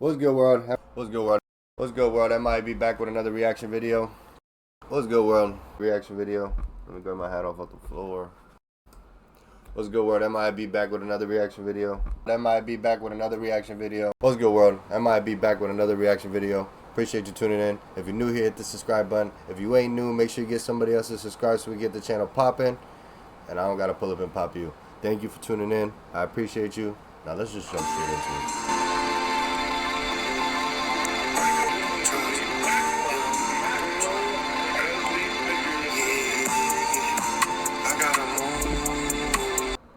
What's good, world? What's good, world? What's good, world? MIAB back with another reaction video. What's good, world? Reaction video. Let me grab my hat off the floor. What's good, world? MIAB back with another reaction video. MIAB back with another reaction video. What's good, world? MIAB back with another reaction video. Appreciate you tuning in. If you're new here, hit the subscribe button. If you ain't new, make sure you get somebody else to subscribe so we get the channel popping. And I don't gotta pull up and pop you. Thank you for tuning in. I appreciate you. Now let's just jump straight into it.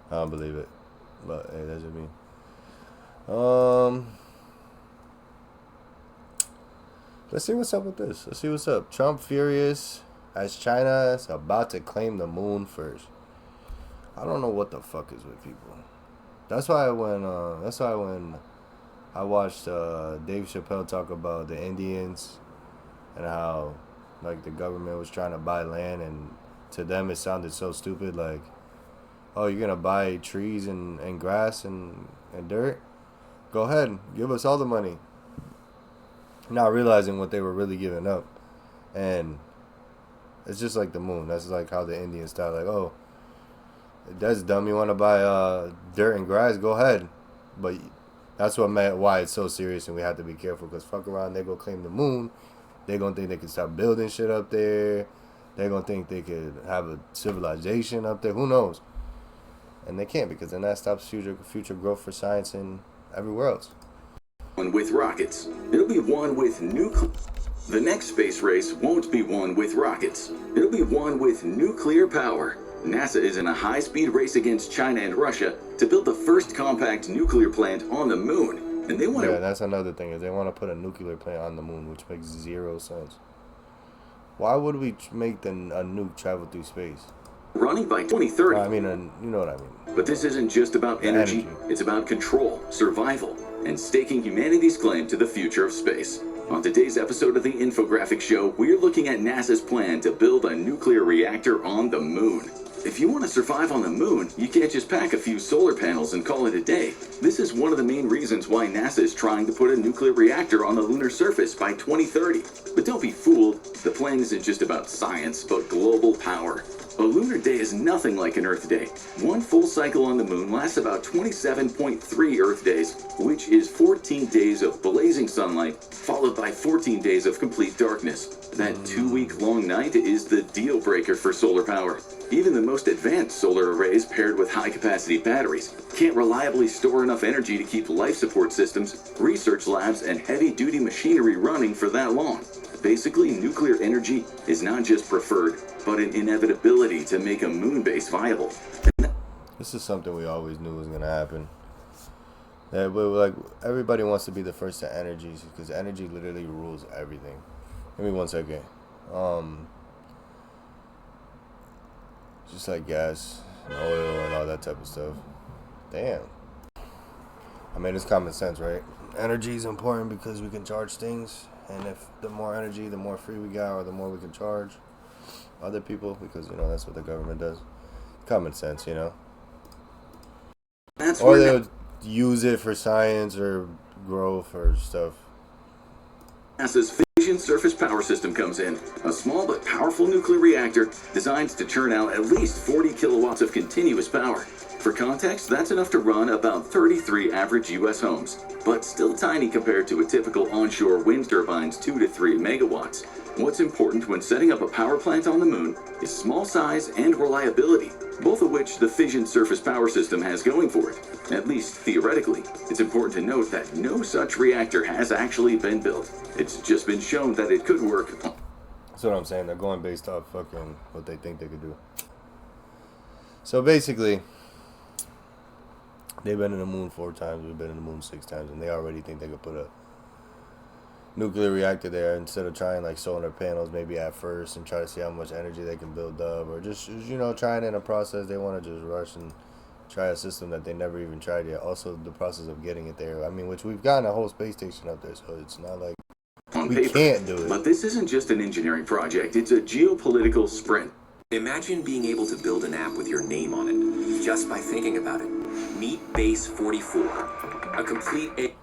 I don't believe it, but hey, that's just me. Let's see what's up with this. Let's see what's up. Trump furious as China is about to claim the moon first. I don't know what the fuck is with people. That's why when I watched Dave Chappelle talk about the Indians and how like the government was trying to buy land, and to them it sounded so stupid, like, oh, you're gonna buy trees and grass and dirt? Go ahead, give us all the money. Not realizing what they were really giving up. And it's just like the moon. That's like how the Indians thought, like, oh, that's dumb, you wanna buy dirt and grass, go ahead. But that's what meant why it's so serious, and we have to be careful, because fuck around, they go claim the moon, they gonna think they can start building shit up there. They gonna think they could have a civilization up there, who knows? And they can't, because then that stops future growth for science and everywhere else. One with rockets. It'll be one with nuclear. The next space race won't be one with rockets. It'll be one with nuclear power. NASA is in a high-speed race against China and Russia to build the first compact nuclear plant on the moon. And they want to... Yeah, that's another thing, is they want to put a nuclear plant on the moon, which makes zero sense. Why would we make a nuke travel through space? Running by 2030. I mean, you know what I mean. But this isn't just about energy. It's about control, survival, and staking humanity's claim to the future of space. On today's episode of the Infographic Show, we're looking at NASA's plan to build a nuclear reactor on the moon. If you want to survive on the moon, you can't just pack a few solar panels and call it a day. This is one of the main reasons why NASA is trying to put a nuclear reactor on the lunar surface by 2030. But don't be fooled, the plan isn't just about science, but global power. A lunar day is nothing like an Earth day. One full cycle on the moon lasts about 27.3 Earth days, which is 14 days of blazing sunlight, followed by 14 days of complete darkness. That 2-week-long night is the deal breaker for solar power. Even the most advanced solar arrays paired with high-capacity batteries can't reliably store enough energy to keep life support systems, research labs, and heavy-duty machinery running for that long. Basically, nuclear energy is not just preferred, but an inevitability to make a moon base viable. This is something we always knew was going to happen. That like everybody wants to be the first to energy, because energy literally rules everything. Give me 1 second. Just like gas and oil and all that type of stuff. Damn. I mean, it's common sense, right? Energy is important because we can charge things, and if the more energy, the more free we got, or the more we can charge other people, because, you know, that's what the government does. Common sense, you know. Or they'll use it for science or growth or stuff. NASA's fission surface power system comes in, a small but powerful nuclear reactor designed to churn out at least 40 kilowatts of continuous power. For context, that's enough to run about 33 average U.S. homes, but still tiny compared to a typical onshore wind turbine's 2 to 3 megawatts. What's important when setting up a power plant on the moon is small size and reliability, both of which the fission surface power system has going for it, at least theoretically. It's important to note that no such reactor has actually been built. It's just been shown that it could work. That's what I'm saying. They're going based off fucking what they think they could do. So basically, they've been in the moon 4 times, we've been in the moon 6 times, and they already think they could put a nuclear reactor there instead of trying like solar panels maybe at first and try to see how much energy they can build up, or just, you know, trying in a process. They want to just rush and try a system that they never even tried yet. Also, the process of getting it there, I mean, which we've gotten a whole space station up there, so it's not like we can't do it. But this isn't just an engineering project, it's a geopolitical sprint. Imagine being able to build an app with your name on it, just by thinking about it. Meet Base 44, a complete...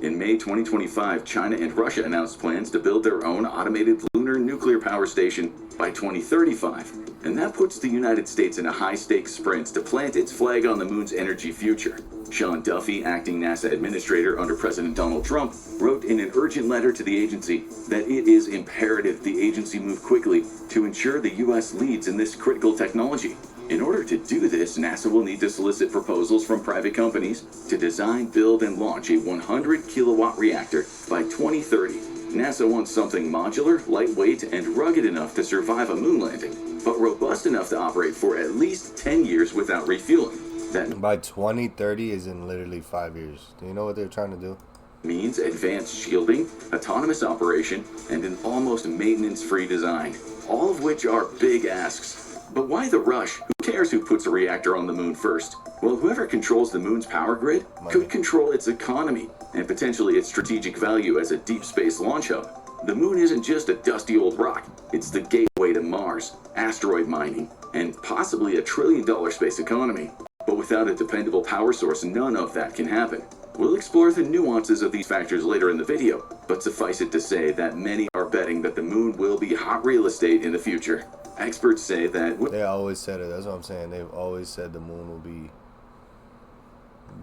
In May 2025, China and Russia announced plans to build their own automated lunar nuclear power station by 2035. And that puts the United States in a high-stakes sprint to plant its flag on the moon's energy future. Sean Duffy, acting NASA administrator under President Donald Trump, wrote in an urgent letter to the agency that it is imperative the agency move quickly to ensure the U.S. leads in this critical technology. In order to do this, NASA will need to solicit proposals from private companies to design, build, and launch a 100-kilowatt reactor by 2030. NASA wants something modular, lightweight, and rugged enough to survive a moon landing, but robust enough to operate for at least 10 years without refueling. That By 2030 is in literally 5 years. Do you know what they're trying to do? means advanced shielding, autonomous operation, and an almost maintenance-free design, all of which are big asks. But why the rush? Who cares who puts a reactor on the moon first? Well, whoever controls the moon's power grid could control its economy and potentially its strategic value as a deep space launch hub. The moon isn't just a dusty old rock. It's the gateway to Mars, asteroid mining, and possibly a $1 trillion space economy. But without a dependable power source, none of that can happen. We'll explore the nuances of these factors later in the video, but suffice it to say that many are betting that the moon will be hot real estate in the future. Experts say that They always said it. That's what I'm saying. They've always said the moon will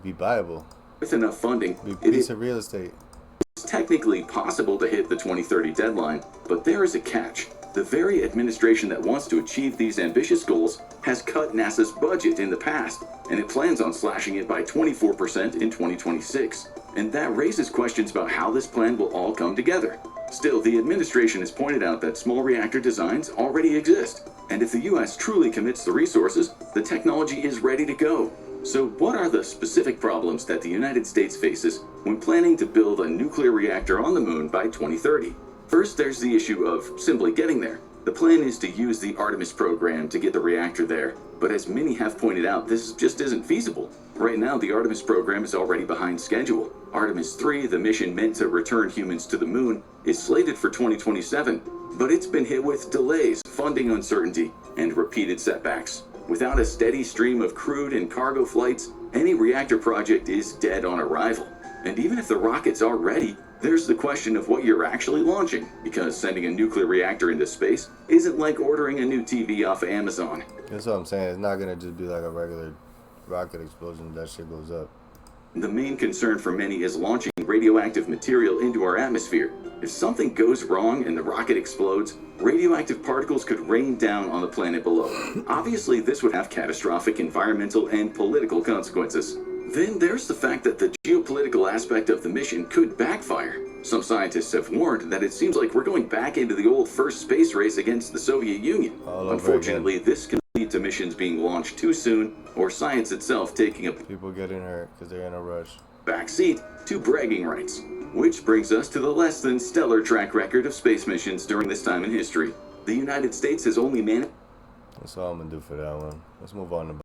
be viable. with enough funding, Be a it piece is of real estate. technically possible to hit the 2030 deadline, but there is a catch. The very administration that wants to achieve these ambitious goals has cut NASA's budget in the past, and it plans on slashing it by 24% in 2026. And that raises questions about how this plan will all come together. Still, the administration has pointed out that small reactor designs already exist, and if the US truly commits the resources, the technology is ready to go. So what are the specific problems that the United States faces when planning to build a nuclear reactor on the moon by 2030? First, there's the issue of simply getting there. The plan is to use the Artemis program to get the reactor there, but as many have pointed out, this just isn't feasible. Right now, the Artemis program is already behind schedule. Artemis 3, the mission meant to return humans to the moon, is slated for 2027, but it's been hit with delays, funding uncertainty, and repeated setbacks. Without a steady stream of crewed and cargo flights, any reactor project is dead on arrival. And even if the rockets are ready, there's the question of what you're actually launching, because sending a nuclear reactor into space isn't like ordering a new TV off of Amazon. That's what I'm saying. It's not gonna just be like a regular rocket explosion. That shit goes up. The main concern for many is launching radioactive material into our atmosphere. If something goes wrong and the rocket explodes, radioactive particles could rain down on the planet below. Obviously, this would have catastrophic environmental and political consequences. Then there's the fact that the geopolitical aspect of the mission could backfire. Some scientists have warned that it seems like we're going back into the old first space race against the Soviet Union. All over Unfortunately, again. this can lead to missions being launched too soon, or science itself taking a People getting hurt because they're in a rush. backseat to bragging rights. Which brings us to the less than stellar track record of space missions during this time in history. The United States has only managed That's all I'm gonna do for that one. Let's move on to